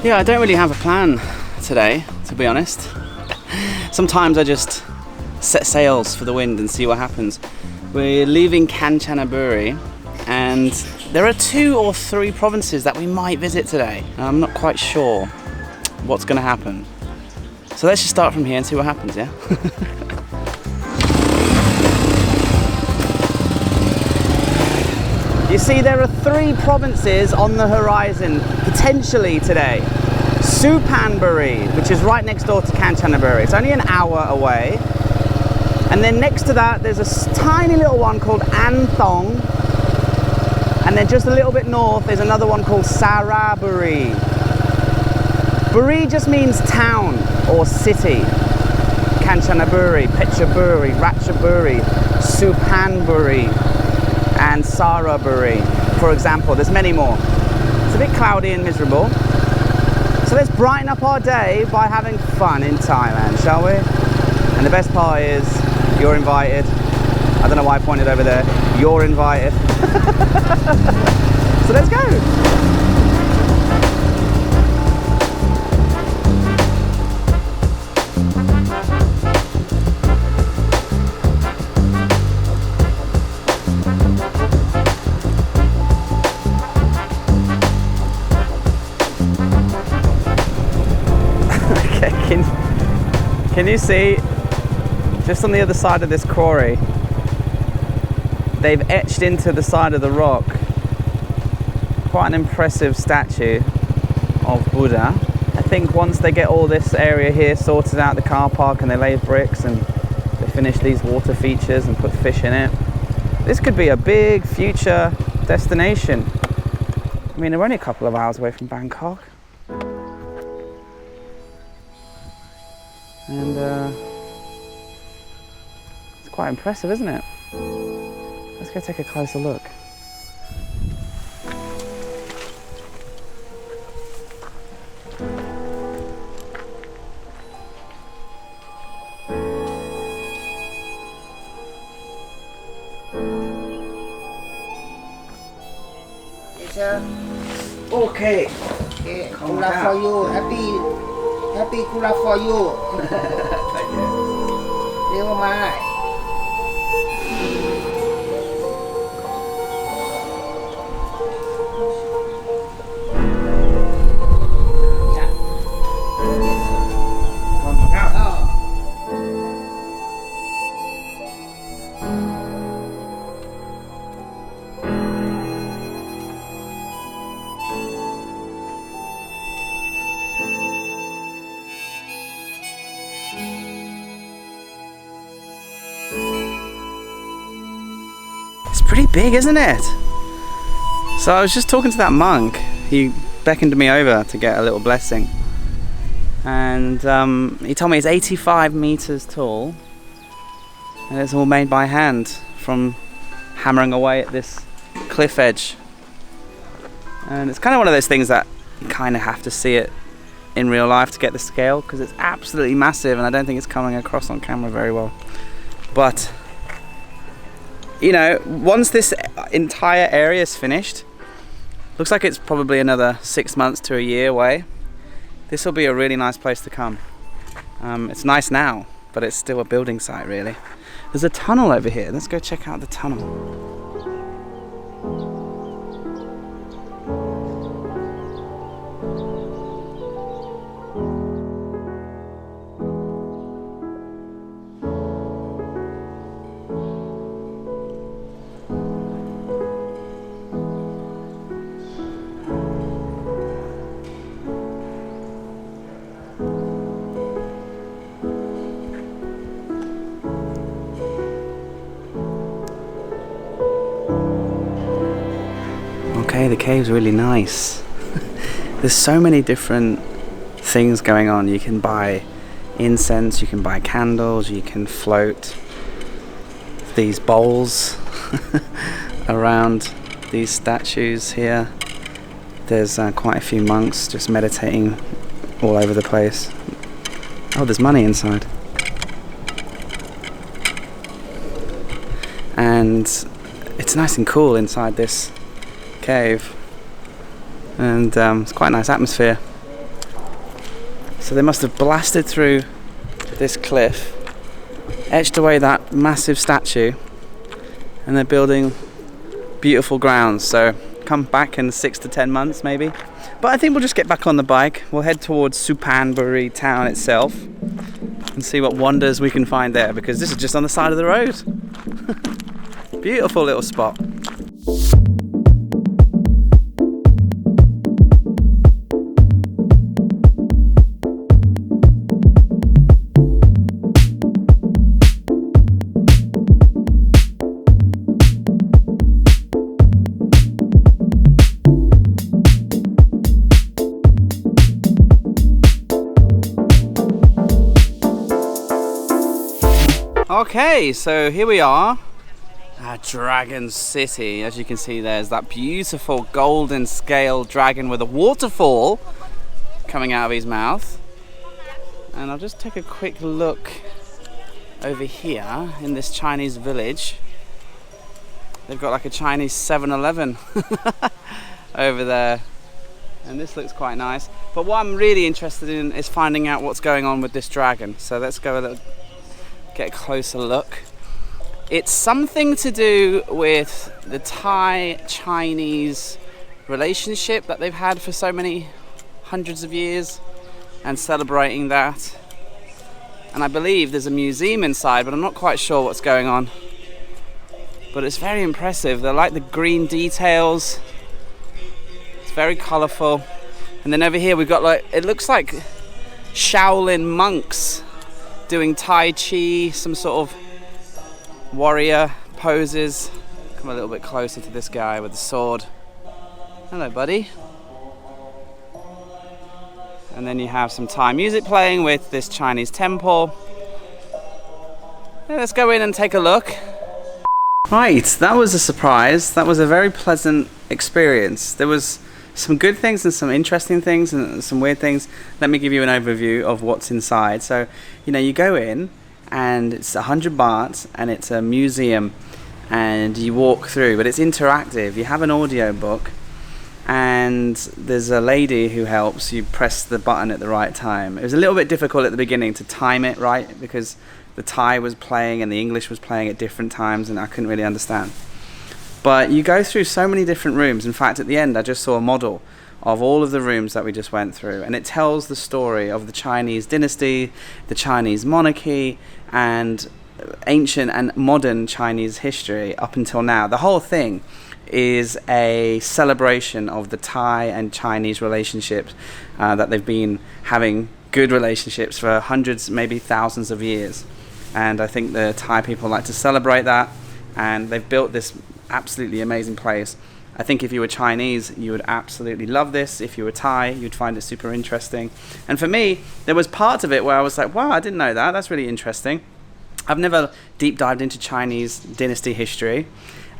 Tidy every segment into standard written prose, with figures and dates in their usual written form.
Yeah, I don't really have a plan today, to be honest. Sometimes I just set sails for the wind and see what happens. We're leaving Kanchanaburi, and there are 2 or 3 provinces that we might visit today. I'm not quite sure what's going to happen. So let's just start from here and see what happens, yeah? You see, there are 3 provinces on the horizon, potentially today. Supan Buri, which is right next door to Kanchanaburi. It's only an hour away. And then next to that, there's a tiny little one called Ang Thong. And then just a little bit north, there's another one called Buri. Buri just means town or city. Kanchanaburi, Phetchaburi, Ratchaburi, Supan Buri, and Buri, for example. There's many more. It's a bit cloudy and miserable. So let's brighten up our day by having fun in Thailand, shall we? And the best part is, you're invited. I don't know why I pointed over there. You're invited. So let's go. Can you see, just on the other side of this quarry, they've etched into the side of the rock quite an impressive statue of Buddha. I think once they get all this area here sorted out, the car park, and they lay bricks and they finish these water features and put fish in it, this could be a big future destination. I mean, we're only a couple of hours away from Bangkok. And it's quite impressive, isn't it? Let's go take a closer look. Okay. Okay, kula for you. Happy kula for you. Thank you. Never mind. Pretty big, isn't it? So I was just talking to that monk. He beckoned me over to get a little blessing, and he told me it's 85 meters tall, and it's all made by hand from hammering away at this cliff edge. And it's kind of one of those things that you kind of have to see it in real life to get the scale, because it's absolutely massive, and I don't think it's coming across on camera very well. But you know, once this entire area is finished, looks like it's probably another 6 months to a year away, this will be a really nice place to come. It's nice now, but it's still a building site really. There's a tunnel over here. Let's go check out the tunnel. Okay, the cave's really nice. There's so many different things going on. You can buy incense, you can buy candles, you can float these bowls around these statues here. There's quite a few monks just meditating all over the place. Oh, there's money inside. And it's nice and cool inside this cave, and it's quite a nice atmosphere. So they must have blasted through this cliff, etched away that massive statue, and they're building beautiful grounds. So come back in 6 to 10 months maybe. But I think we'll just get back on the bike. We'll head towards Supan Buri town itself and see what wonders we can find there, because this is just on the side of the road. Beautiful little spot. Okay, so here we are at Dragon City. As you can see, there's that beautiful golden scale dragon with a waterfall coming out of his mouth. And I'll just take a quick look over here in this Chinese village. They've got like a Chinese 7-Eleven over there. And this looks quite nice. But what I'm really interested in is finding out what's going on with this dragon. So let's go a little, get a closer look. It's something to do with the Thai-Chinese relationship that they've had for so many hundreds of years, and celebrating that. And I believe there's a museum inside, but I'm not quite sure what's going on. But it's very impressive. They're like the green details. It's very colourful. And then over here we've got, like, it looks like Shaolin monks doing Tai Chi, some sort of warrior poses. Come a little bit closer to this guy with the sword. Hello, buddy. And then you have some Thai music playing with this Chinese temple. Yeah, let's go in and take a look. Right, that was a surprise. That was a very pleasant experience. There was some good things and some interesting things and some weird things. Let me give you an overview of what's inside. So, you know, you go in and it's 100 baht and it's a museum and you walk through, but it's interactive. You have an audio book and there's a lady who helps you press the button at the right time. It was a little bit difficult at the beginning to time it right because the Thai was playing and the English was playing at different times and I couldn't really understand. But you go through so many different rooms. In fact, at the end, I just saw a model of all of the rooms that we just went through. And it tells the story of the Chinese dynasty, the Chinese monarchy, and ancient and modern Chinese history up until now. The whole thing is a celebration of the Thai and Chinese relationships that they've been having good relationships for hundreds, maybe thousands of years. And I think the Thai people like to celebrate that. And they've built this absolutely amazing place. I think if you were Chinese, you would absolutely love this. If you were Thai, you'd find it super interesting. And for me, there was parts of it where I was like, wow, I didn't know that. That's really interesting. I've never deep dived into Chinese dynasty history.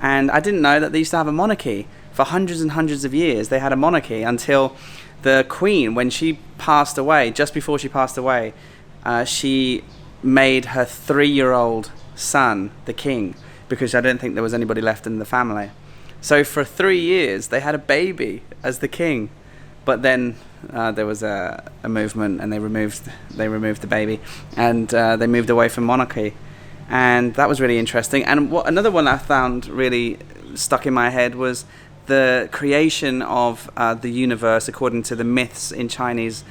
And I didn't know that they used to have a monarchy. For hundreds and hundreds of years, they had a monarchy until the queen, when she passed away, just before she passed away, she made her 3-year-old son the king, because I don't think there was anybody left in the family. So for 3 years, they had a baby as the king. But then there was a movement and they removed the baby and they moved away from monarchy. And that was really interesting. And another one I found really stuck in my head was the creation of the universe according to the myths in Chinese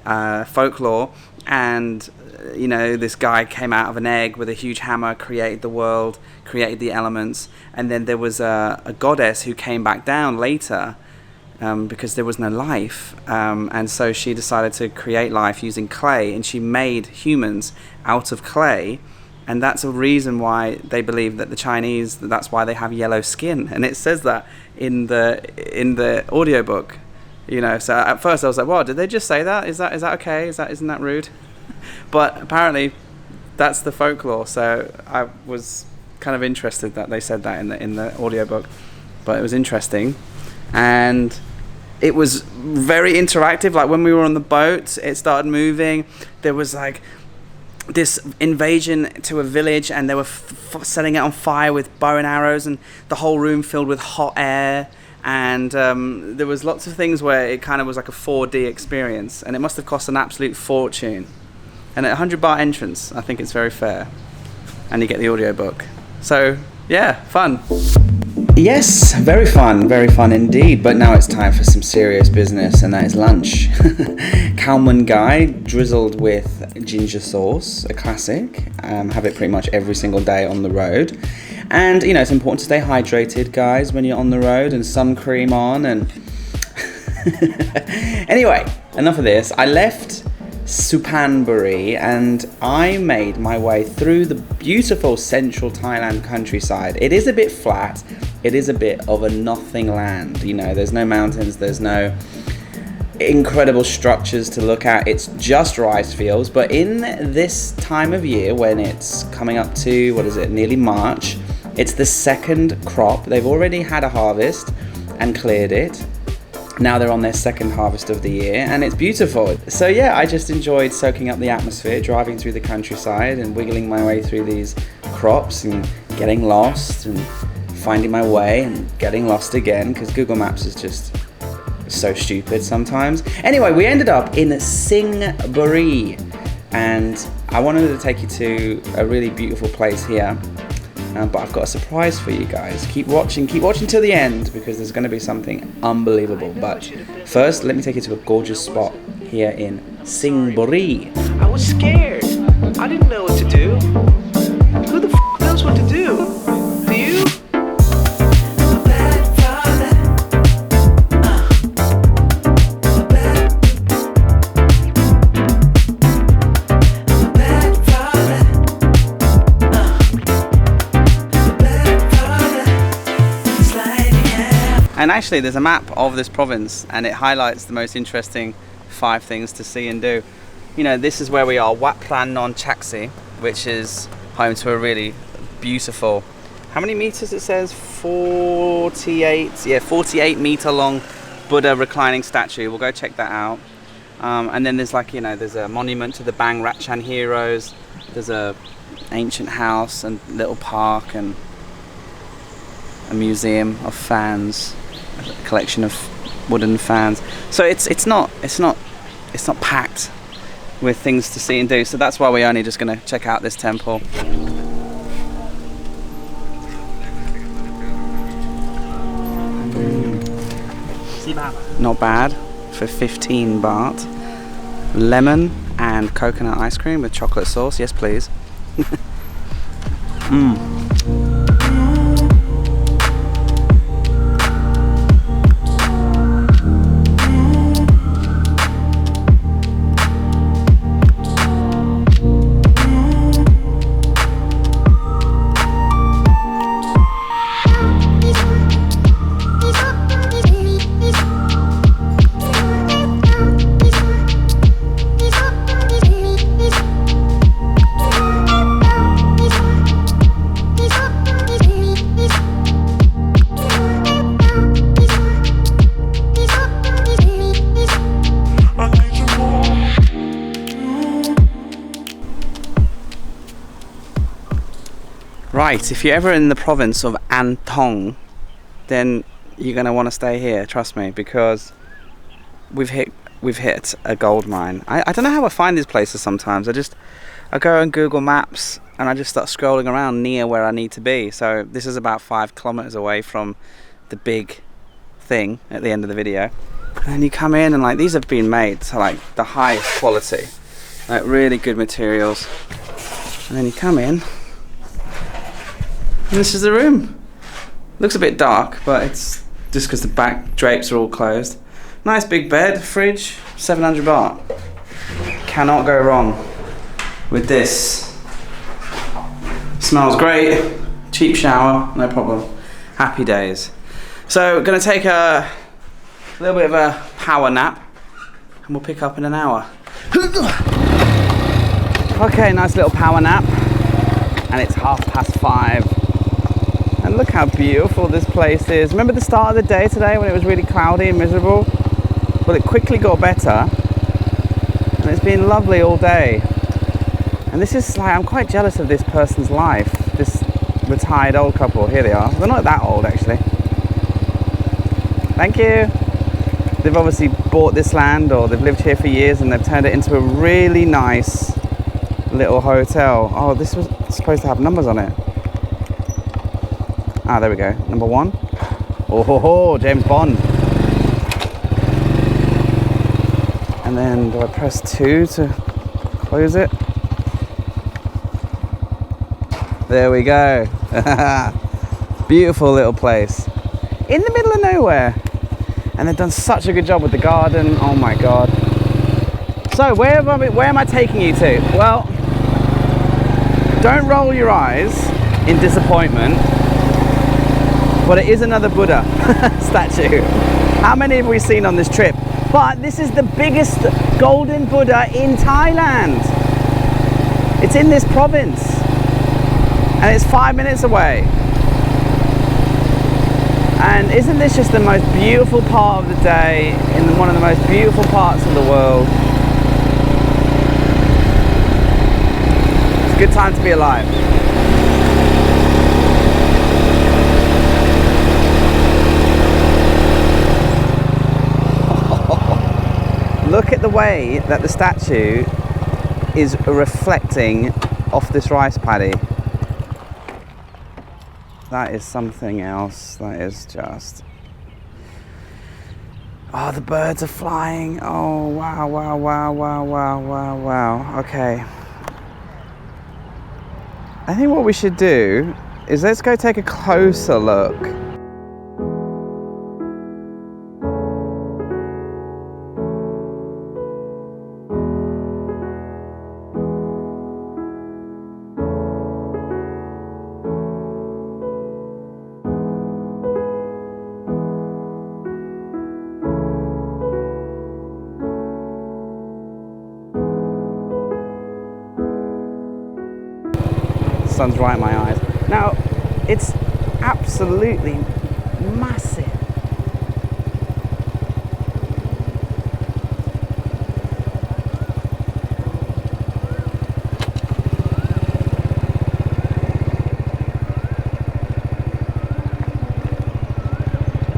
folklore. And you know, this guy came out of an egg with a huge hammer, created the world, created the elements, and then there was a goddess who came back down later because there was no life, and so she decided to create life using clay, and she made humans out of clay. And that's a reason why they believe that the Chinese, that's why they have yellow skin, and it says that in the audiobook. You know, so at first I was like, "Well, did they just say that? Is that okay? Isn't that rude?" But apparently, that's the folklore. So I was kind of interested that they said that in the audiobook. But it was interesting, and it was very interactive. Like when we were on the boat, it started moving. There was like this invasion to a village, and they were setting it on fire with bow and arrows, and the whole room filled with hot air. and there was lots of things where it kind of was like a 4D experience, and it must have cost an absolute fortune. And at 100 baht entrance, I think it's very fair, and you get the audiobook. So yeah, fun. Yes, very fun indeed. But now it's time for some serious business, and that is lunch. Khao man gai drizzled with ginger sauce, a classic. Have it pretty much every single day on the road. And you know, it's important to stay hydrated, guys, when you're on the road, and sun cream on. And anyway, enough of this. I left Supan Buri and I made my way through the beautiful Central Thailand countryside. It is a bit flat. It is a bit of a nothing land. You know, there's no mountains, there's no incredible structures to look at. It's just rice fields. But in this time of year, when it's coming up to, what is it, nearly March, it's the second crop. They've already had a harvest and cleared it. Now they're on their second harvest of the year, and it's beautiful. So yeah, I just enjoyed soaking up the atmosphere, driving through the countryside and wiggling my way through these crops and getting lost and finding my way and getting lost again, because Google Maps is just so stupid sometimes. Anyway, we ended up in Sing Buri, and I wanted to take you to a really beautiful place here. But I've got a surprise for you guys. Keep watching till the end, because there's going to be something unbelievable. But first, let me take you to a gorgeous spot here in Sing Buri. I was scared. I didn't know what to do. Who the f knows what to do? Do you? And actually there's a map of this province, and it highlights the most interesting 5 things to see and do. You know, this is where we are, Wat Plan Non Chaksi, which is home to a really beautiful, how many meters it says? 48 meter long Buddha reclining statue. We'll go check that out. And then there's like, you know, there's a monument to the Bang Ratchan heroes. There's a ancient house and little park and a museum of fans, a collection of wooden fans. So it's not packed with things to see and do. So that's why we're only just going to check out this temple. Not bad for 15 baht. Lemon and coconut ice cream with chocolate sauce. Yes, please. Right, if you're ever in the province of Ang Thong, then you're going to want to stay here, trust me, because we've hit a gold mine. I don't know how I find these places sometimes. I go on Google Maps and I just start scrolling around near where I need to be. So this is about 5 kilometers away from the big thing at the end of the video. And then you come in and like these have been made to like the highest quality, like really good materials. And then you come in. And this is the room. Looks a bit dark, but it's just because the back drapes are all closed. Nice big bed, fridge, 700 baht. Cannot go wrong with this. Smells great, cheap shower, no problem. Happy days. So, gonna take a little bit of a power nap, and we'll pick up in an hour. Okay, nice little power nap, and it's 5:30. And look how beautiful this place is. Remember the start of the day today when it was really cloudy and miserable? Well, it quickly got better, and it's been lovely all day. And this is like, I'm quite jealous of this person's life, this retired old couple. Here they are. They're not that old actually. Thank you. They've obviously bought this land, or they've lived here for years, and they've turned it into a really nice little hotel. Oh, this was supposed to have numbers on it. Ah, there we go. Number 1. Oh ho ho, James Bond. And then do I press 2 to close it? There we go. Beautiful little place in the middle of nowhere, and they've done such a good job with the garden. Oh my god. So where am I taking you to? Well, don't roll your eyes in disappointment, but it is another Buddha statue. How many have we seen on this trip? But this is the biggest golden Buddha in Thailand. It's in this province, and it's 5 minutes away. And isn't this just the most beautiful part of the day in one of the most beautiful parts of the world? It's a good time to be alive. Look at the way that the statue is reflecting off this rice paddy. That is something else. That is just... Oh, the birds are flying. Oh, wow, wow, wow, wow, wow, wow, wow. Okay. I think what we should do is let's go take a closer look. Sun's right in my eyes. Now, it's absolutely massive.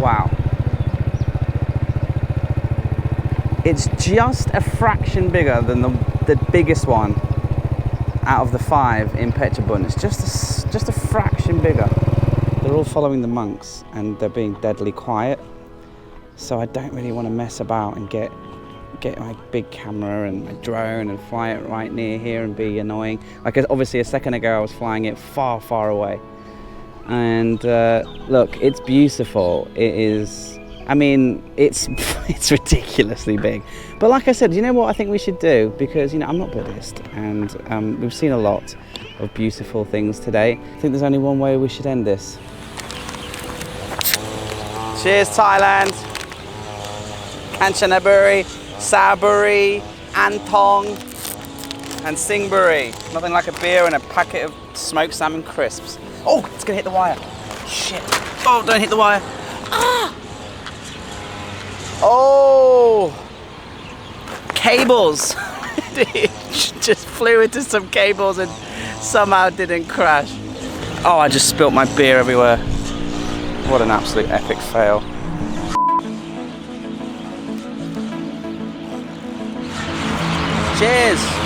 Wow. It's just a fraction bigger than the biggest one out of the 5 in Phetchabun. It's just a fraction bigger. They're all following the monks, and they're being deadly quiet, so I don't really want to mess about and get my big camera and my drone and fly it right near here and be annoying. Like, obviously a second ago I was flying it far, far away, and look, it's beautiful. It is, I mean, it's ridiculously big. But like I said, you know what I think we should do? Because, you know, I'm not Buddhist, and we've seen a lot of beautiful things today. I think there's only one way we should end this. Cheers, Thailand. Kanchanaburi, Buri, Ang Thong, and Sing Buri. Nothing like a beer and a packet of smoked salmon crisps. Oh, it's gonna hit the wire. Shit. Oh, don't hit the wire. Ah! Oh! Cables. It just flew into some cables and somehow didn't crash. Oh, I just spilt my beer everywhere. What an absolute epic fail. Cheers!